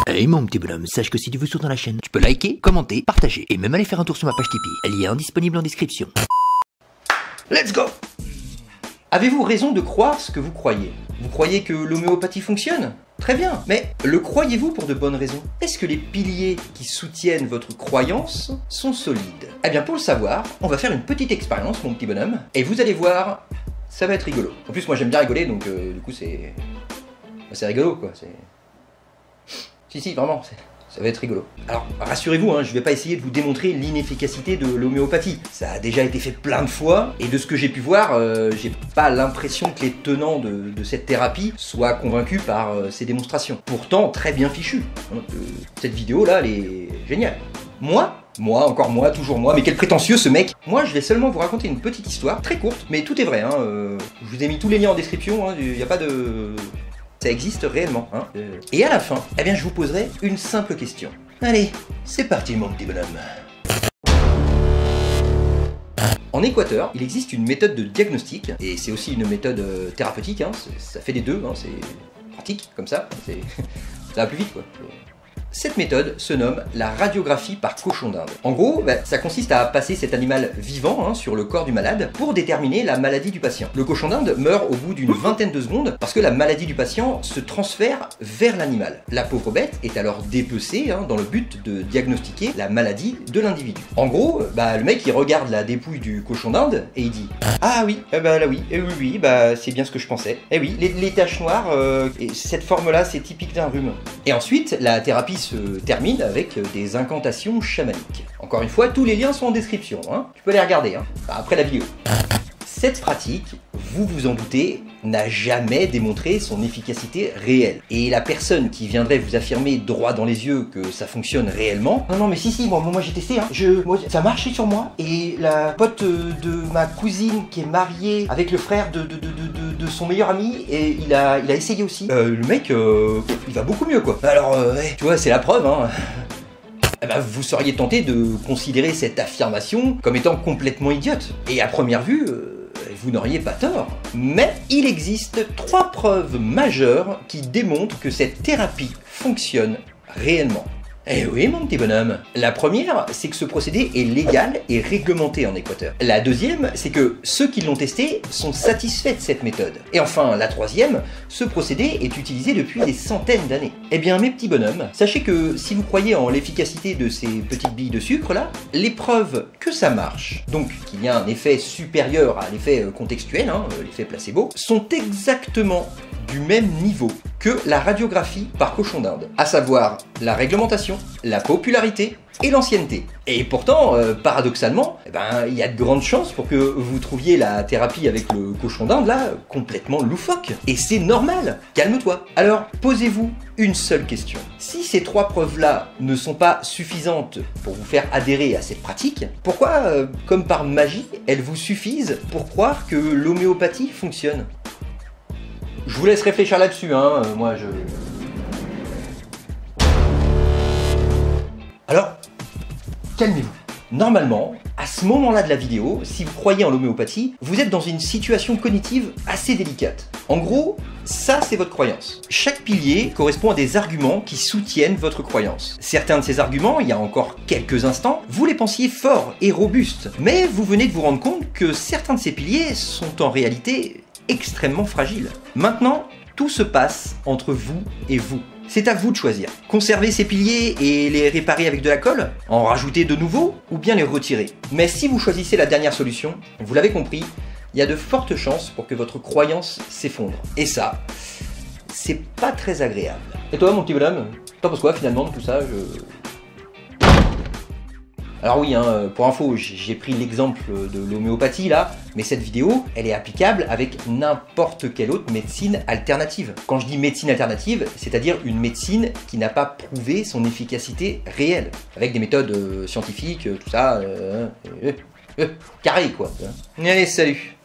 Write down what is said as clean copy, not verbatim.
Hey mon petit bonhomme, sache que si tu veux soutenir la chaîne, tu peux liker, commenter, partager et même aller faire un tour sur ma page Tipeee. Elle y est disponible en description. Let's go! Avez-vous raison de croire ce que vous croyez? Vous croyez que l'homéopathie fonctionne? Très bien, mais le croyez-vous pour de bonnes raisons? Est-ce que les piliers qui soutiennent votre croyance sont solides? Eh bien pour le savoir, on va faire une petite expérience mon petit bonhomme, et vous allez voir, ça va être rigolo. En plus moi j'aime bien rigoler, donc du coup c'est rigolo quoi, Si, vraiment, ça va être rigolo. Alors, rassurez-vous, je vais pas essayer de vous démontrer l'inefficacité de l'homéopathie. Ça a déjà été fait plein de fois, et de ce que j'ai pu voir, j'ai pas l'impression que les tenants de cette thérapie soient convaincus par ces démonstrations. Pourtant, très bien fichu. Cette vidéo-là, elle est géniale. Moi, toujours moi, mais quel prétentieux ce mec! Moi, je vais seulement vous raconter une petite histoire, très courte, mais tout est vrai, je vous ai mis tous les liens en description, il n'y a pas de... Ça existe réellement, Et à la fin, eh bien, je vous poserai une simple question. Allez, c'est parti mon petit bonhomme. En Équateur, il existe une méthode de diagnostic, et c'est aussi une méthode thérapeutique, ça fait les deux, c'est pratique, comme ça, ça va plus vite quoi. Cette méthode se nomme la radiographie par cochon d'Inde. En gros, ça consiste à passer cet animal vivant sur le corps du malade pour déterminer la maladie du patient. Le cochon d'Inde meurt au bout d'une vingtaine de secondes parce que la maladie du patient se transfère vers l'animal. La pauvre bête est alors dépecée dans le but de diagnostiquer la maladie de l'individu. En gros, le mec il regarde la dépouille du cochon d'Inde et il dit « Ah oui, là oui, oui, c'est bien ce que je pensais. Eh oui, les taches noires, cette forme-là c'est typique d'un rhume. » Et ensuite, la thérapie se termine avec des incantations chamaniques. Encore une fois, tous les liens sont en description, tu peux les regarder après la vidéo. Cette pratique, vous vous en doutez, n'a jamais démontré son efficacité réelle. Et la personne qui viendrait vous affirmer droit dans les yeux que ça fonctionne réellement... Non mais si, moi j'ai testé, ça marchait sur moi, et la pote de ma cousine qui est mariée avec le frère de son meilleur ami, et il a essayé aussi. Le mec, il va beaucoup mieux quoi. Alors, tu vois, c'est la preuve, vous seriez tenté de considérer cette affirmation comme étant complètement idiote. Et à première vue, vous n'auriez pas tort. Mais il existe 3 preuves majeures qui démontrent que cette thérapie fonctionne réellement. Eh oui mon petit bonhomme. La première, c'est que ce procédé est légal et réglementé en Équateur. La deuxième, c'est que ceux qui l'ont testé sont satisfaits de cette méthode. Et enfin, la troisième, ce procédé est utilisé depuis des centaines d'années. Eh bien mes petits bonhommes, sachez que si vous croyez en l'efficacité de ces petites billes de sucre là, les preuves que ça marche, donc qu'il y a un effet supérieur à l'effet contextuel, l'effet placebo, sont exactement du même niveau que la radiographie par cochon d'Inde, à savoir la réglementation, la popularité et l'ancienneté. Et pourtant, paradoxalement, il y a de grandes chances pour que vous trouviez la thérapie avec le cochon d'Inde là complètement loufoque. Et c'est normal, calme-toi. Alors, posez-vous une seule question. Si ces 3 preuves-là ne sont pas suffisantes pour vous faire adhérer à cette pratique, pourquoi, comme par magie, elles vous suffisent pour croire que l'homéopathie fonctionne ? Je vous laisse réfléchir là-dessus, moi je... Alors, calmez-vous. Normalement, à ce moment-là de la vidéo, si vous croyez en l'homéopathie, vous êtes dans une situation cognitive assez délicate. En gros, ça c'est votre croyance. Chaque pilier correspond à des arguments qui soutiennent votre croyance. Certains de ces arguments, il y a encore quelques instants, vous les pensiez forts et robustes. Mais vous venez de vous rendre compte que certains de ces piliers sont en réalité extrêmement fragiles. Maintenant, tout se passe entre vous et vous. C'est à vous de choisir. Conserver ces piliers et les réparer avec de la colle, en rajouter de nouveaux, ou bien les retirer. Mais si vous choisissez la dernière solution, vous l'avez compris, il y a de fortes chances pour que votre croyance s'effondre. Et ça, c'est pas très agréable. Et toi mon petit bonhomme, t'en penses quoi finalement de tout ça? Alors oui, pour info, j'ai pris l'exemple de l'homéopathie là, mais cette vidéo, elle est applicable avec n'importe quelle autre médecine alternative. Quand je dis médecine alternative, c'est-à-dire une médecine qui n'a pas prouvé son efficacité réelle, avec des méthodes scientifiques, tout ça, carré quoi. Allez, salut!